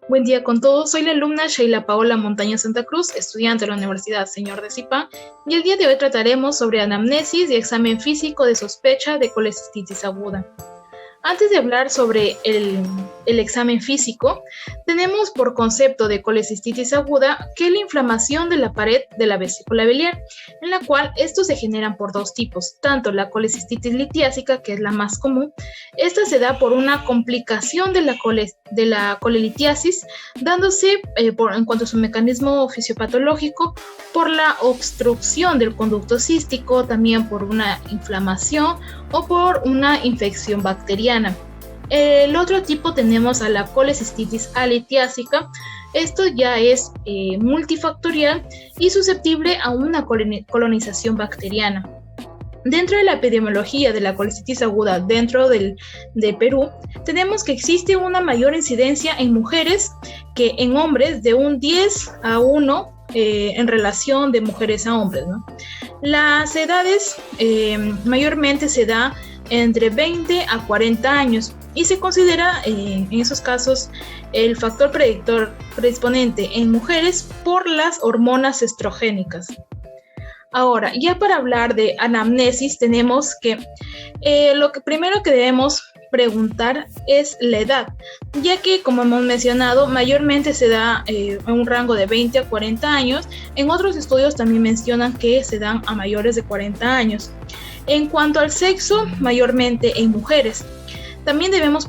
Buen día con todos, soy la alumna Sheila Paola Montaña Santa Cruz, estudiante de la Universidad Señor de Zipán, y el día de hoy trataremos sobre anamnesis y examen físico de sospecha de colecistitis aguda. Antes de hablar sobre el examen físico, tenemos por concepto de colecistitis aguda que es la inflamación de la pared de la vesícula biliar, en la cual estos se generan por dos tipos, tanto la colecistitis litiásica, que es la más común. Esta se da por una complicación de la colelitiasis, dándose en cuanto a su mecanismo fisiopatológico, por la obstrucción del conducto cístico, también por una inflamación o por una infección bacteriana. El otro tipo tenemos a la colecistitis alitiásica. Esto ya es multifactorial y susceptible a una colonización bacteriana. Dentro de la epidemiología de la colecistitis aguda dentro de Perú, tenemos que existe una mayor incidencia en mujeres que en hombres, de un 10 a 1 en relación de mujeres a hombres, ¿no? Las edades mayormente se da entre 20 a 40 años y se considera en esos casos el factor predisponente en mujeres por las hormonas estrogénicas. Ahora, ya para hablar de anamnesis, tenemos que lo que primero que debemos preguntar es la edad, ya que, como hemos mencionado, mayormente se da en un rango de 20 a 40 años. En otros estudios también mencionan que se dan a mayores de 40 años. En cuanto al sexo, mayormente en mujeres. También debemos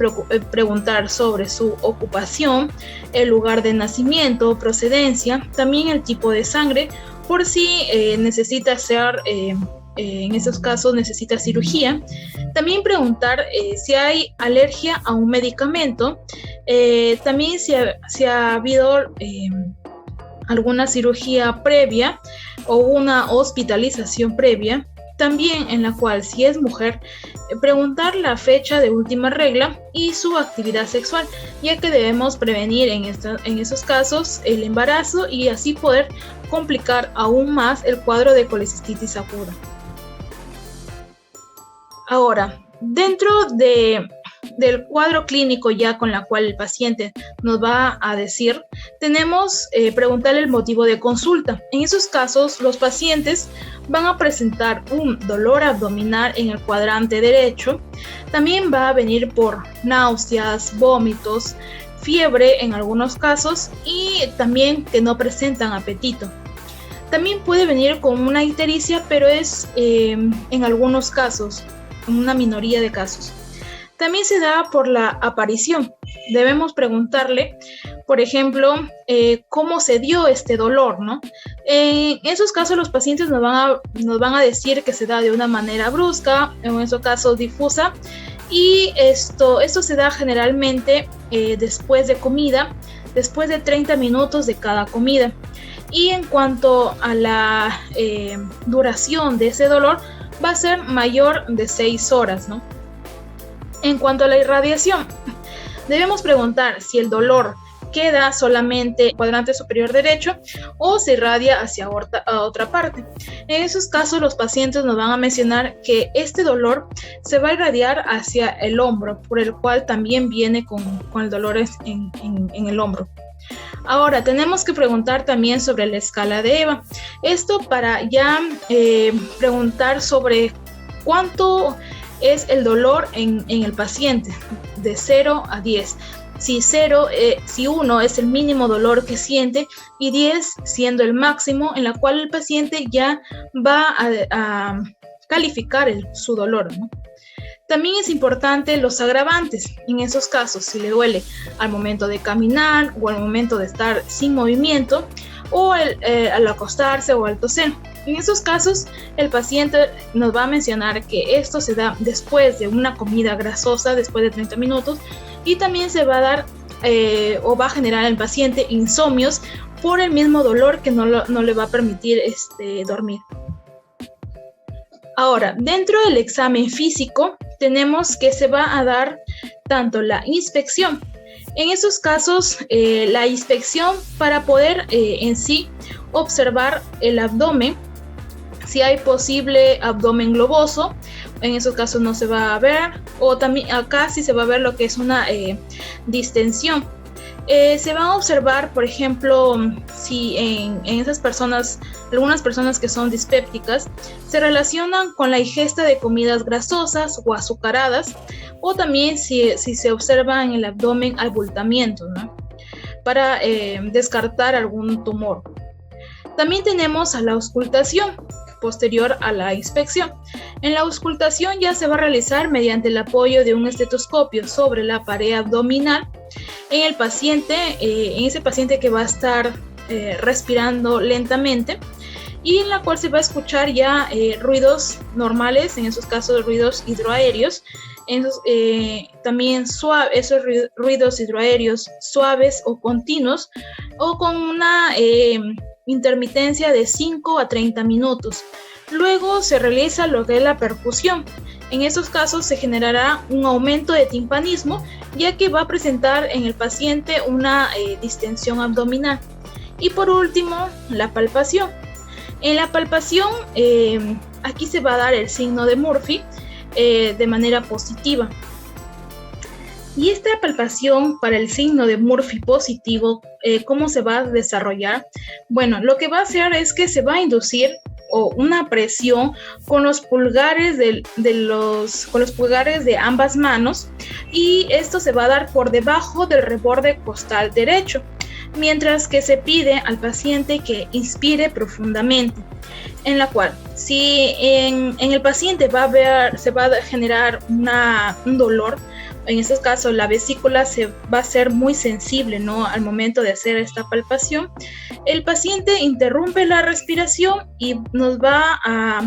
preguntar sobre su ocupación, el lugar de nacimiento, procedencia, también el tipo de sangre, por si necesita ser, en esos casos necesita cirugía. También preguntar si hay alergia a un medicamento, también si ha habido alguna cirugía previa o una hospitalización previa. También en la cual, si es mujer, preguntar la fecha de última regla y su actividad sexual, ya que debemos prevenir en esos casos el embarazo y así poder complicar aún más el cuadro de colecistitis aguda. Ahora, dentro del cuadro clínico ya con la cual el paciente nos va a decir, tenemos preguntarle el motivo de consulta. En esos casos, los pacientes van a presentar un dolor abdominal en el cuadrante derecho. También va a venir por náuseas, vómitos, fiebre en algunos casos y también que no presentan apetito. También puede venir con una ictericia, pero es en algunos casos, en una minoría de casos. También se da por la aparición. Debemos preguntarle, por ejemplo, cómo se dio este dolor, ¿no? En esos casos los pacientes nos van a decir que se da de una manera brusca, en esos casos difusa, y esto se da generalmente después de comida, después de 30 minutos de cada comida. Y en cuanto a la duración de ese dolor, va a ser mayor de 6 horas, ¿no? En cuanto a la irradiación, debemos preguntar si el dolor queda solamente en el cuadrante superior derecho o se irradia hacia otra parte. En esos casos, los pacientes nos van a mencionar que este dolor se va a irradiar hacia el hombro, por el cual también viene con el dolor en el hombro. Ahora, tenemos que preguntar también sobre la escala de EVA. Esto para ya preguntar sobre cuánto es el dolor en el paciente, de 0 a 10. Si 1 es el mínimo dolor que siente y 10 siendo el máximo, en la cual el paciente ya va a calificar su dolor, ¿no? También es importante los agravantes. En esos casos, si le duele al momento de caminar o al momento de estar sin movimiento o al acostarse o al toser. En esos casos, el paciente nos va a mencionar que esto se da después de una comida grasosa, después de 30 minutos, y también se va a dar o va a generar al paciente insomnios por el mismo dolor que no le va a permitir dormir. Ahora, dentro del examen físico, tenemos que se va a dar tanto la inspección. En esos casos, la inspección para poder en sí observar el abdomen, si hay posible abdomen globoso, en esos casos no se va a ver, o también acá sí se va a ver lo que es una distensión. Se van a observar, por ejemplo, si en esas personas, algunas personas que son dispépticas, se relacionan con la ingesta de comidas grasosas o azucaradas, o también si se observa en el abdomen abultamiento, ¿no? Para descartar algún tumor. También tenemos a la auscultación posterior a la inspección. En la auscultación ya se va a realizar mediante el apoyo de un estetoscopio sobre la pared abdominal en el paciente, en ese paciente que va a estar respirando lentamente, y en la cual se va a escuchar ya ruidos normales, en esos casos ruidos hidroaéreos, también esos ruidos hidroaéreos suaves o continuos, o con una intermitencia de 5 a 30 minutos. Luego se realiza lo que es la percusión. En esos casos se generará un aumento de timpanismo, ya que va a presentar en el paciente una distensión abdominal. Y por último, la palpación. En la palpación, aquí se va a dar el signo de Murphy de manera positiva. Y esta palpación para el signo de Murphy positivo, ¿cómo se va a desarrollar? Bueno, lo que va a hacer es que se va a inducir una presión con los pulgares con los pulgares de ambas manos, y esto se va a dar por debajo del reborde costal derecho, mientras que se pide al paciente que inspire profundamente, en la cual si en el paciente se va a generar un dolor. En este caso, la vesícula va a ser muy sensible, ¿no? Al momento de hacer esta palpación, el paciente interrumpe la respiración y nos va a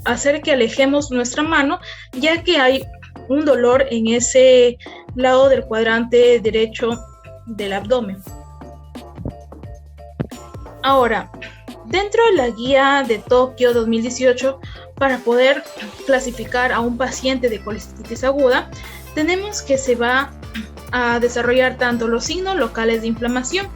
hacer que alejemos nuestra mano, ya que hay un dolor en ese lado del cuadrante derecho del abdomen. Ahora, dentro de la guía de Tokio 2018, para poder clasificar a un paciente de colecistitis aguda, tenemos que se va a desarrollar tanto los signos locales de inflamación.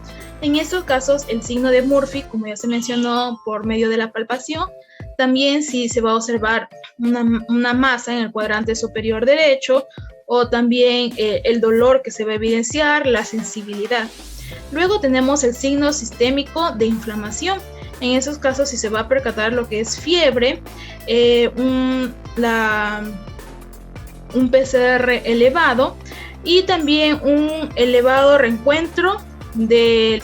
En estos casos, el signo de Murphy, como ya se mencionó, por medio de la palpación. También si se va a observar una masa en el cuadrante superior derecho, o también el dolor que se va a evidenciar, la sensibilidad. Luego tenemos el signo sistémico de inflamación. En esos casos, si se va a percatar lo que es fiebre, un PCR elevado, y también un elevado reencuentro de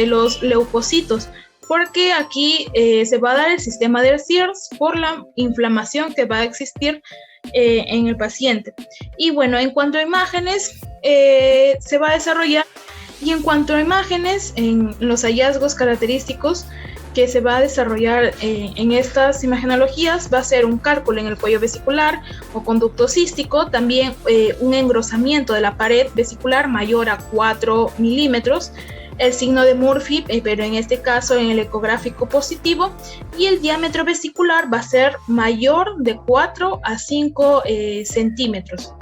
los leucocitos, porque aquí se va a dar el sistema de Sears por la inflamación que va a existir en el paciente. Y bueno, en cuanto a imágenes, se va a desarrollar, y en cuanto a imágenes, en los hallazgos característicos que se va a desarrollar en estas imagenologías, va a ser un cálculo en el cuello vesicular o conducto cístico, también un engrosamiento de la pared vesicular mayor a 4 milímetros, el signo de Murphy, pero en este caso en el ecográfico positivo, y el diámetro vesicular va a ser mayor de 4 a 5 centímetros.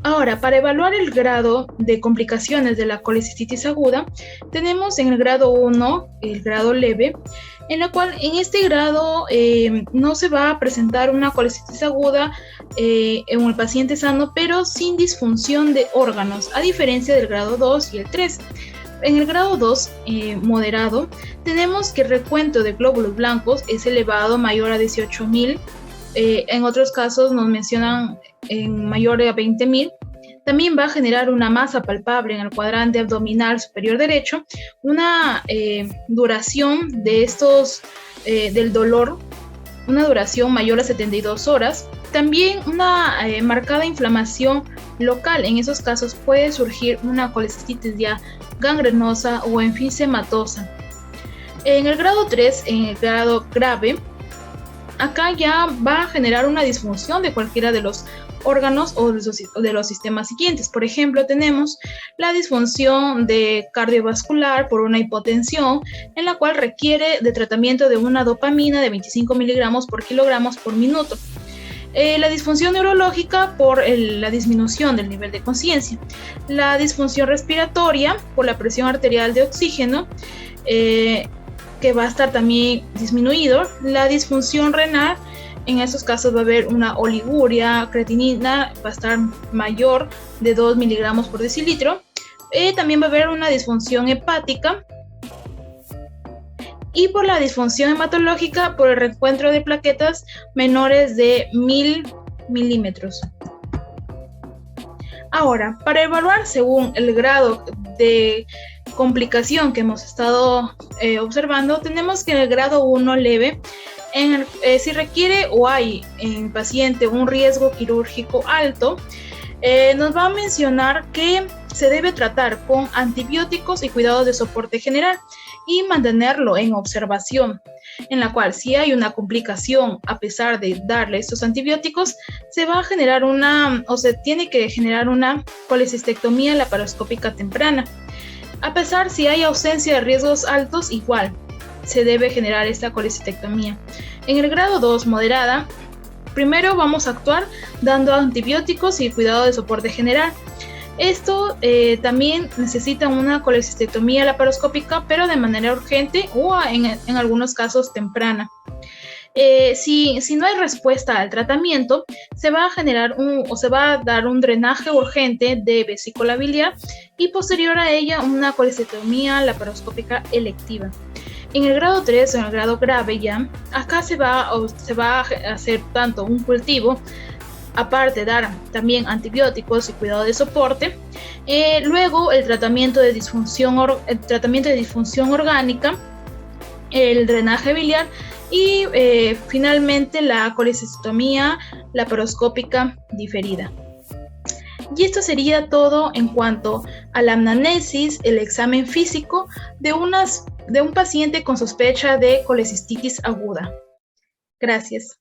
Ahora, para evaluar el grado de complicaciones de la colecistitis aguda, tenemos en el grado 1, el grado leve, en la cual en este grado no se va a presentar una colecistitis aguda en el paciente sano, pero sin disfunción de órganos, a diferencia del grado 2 y el 3. En el grado 2, moderado, tenemos que el recuento de glóbulos blancos es elevado, mayor a 18.000. En otros casos nos mencionan en mayor a 20.000. También va a generar una masa palpable en el cuadrante abdominal superior derecho, una duración de del dolor, una duración mayor a 72 horas. También una marcada inflamación local. En esos casos puede surgir una colecistitis ya gangrenosa o enfisematosa. En el grado 3, en el grado grave, acá ya va a generar una disfunción de cualquiera de los órganos o de los sistemas siguientes. Por ejemplo, tenemos la disfunción cardiovascular por una hipotensión, en la cual requiere de tratamiento de una dopamina de 25 miligramos por kilogramos por minuto. La disfunción neurológica por la disminución del nivel de conciencia. La disfunción respiratoria por la presión arterial de oxígeno, que va a estar también disminuido. La disfunción renal En estos casos va a haber una oliguria, creatinina va a estar mayor de 2 miligramos por decilitro. También va a haber una disfunción hepática. Y por la disfunción hematológica, por el reencuentro de plaquetas menores de 1000 milímetros. Ahora, para evaluar según el grado de complicación que hemos estado observando, tenemos que en el grado 1 leve, si requiere o hay en paciente un riesgo quirúrgico alto, nos va a mencionar que se debe tratar con antibióticos y cuidados de soporte general y mantenerlo en observación, en la cual si hay una complicación a pesar de darle estos antibióticos, se va a generar se tiene que generar una colecistectomía laparoscópica temprana. A pesar si hay ausencia de riesgos altos, igual se debe generar esta colecistectomía. En el grado 2 moderada, primero vamos a actuar dando antibióticos y cuidado de soporte general. Esto también necesita una colecistectomía laparoscópica, pero de manera urgente o en algunos casos temprana. Si no hay respuesta al tratamiento, se va a generar se va a dar un drenaje urgente de vesícula biliar y posterior a ella una colecistectomía laparoscópica electiva. En el grado 3 o en el grado grave ya, acá se va a hacer tanto un cultivo, aparte dar también antibióticos y cuidado de soporte, luego el tratamiento de disfunción orgánica, el drenaje biliar y finalmente la colecistectomía laparoscópica diferida. Y esto sería todo en cuanto a la anamnesis, el examen físico de un paciente con sospecha de colecistitis aguda. Gracias.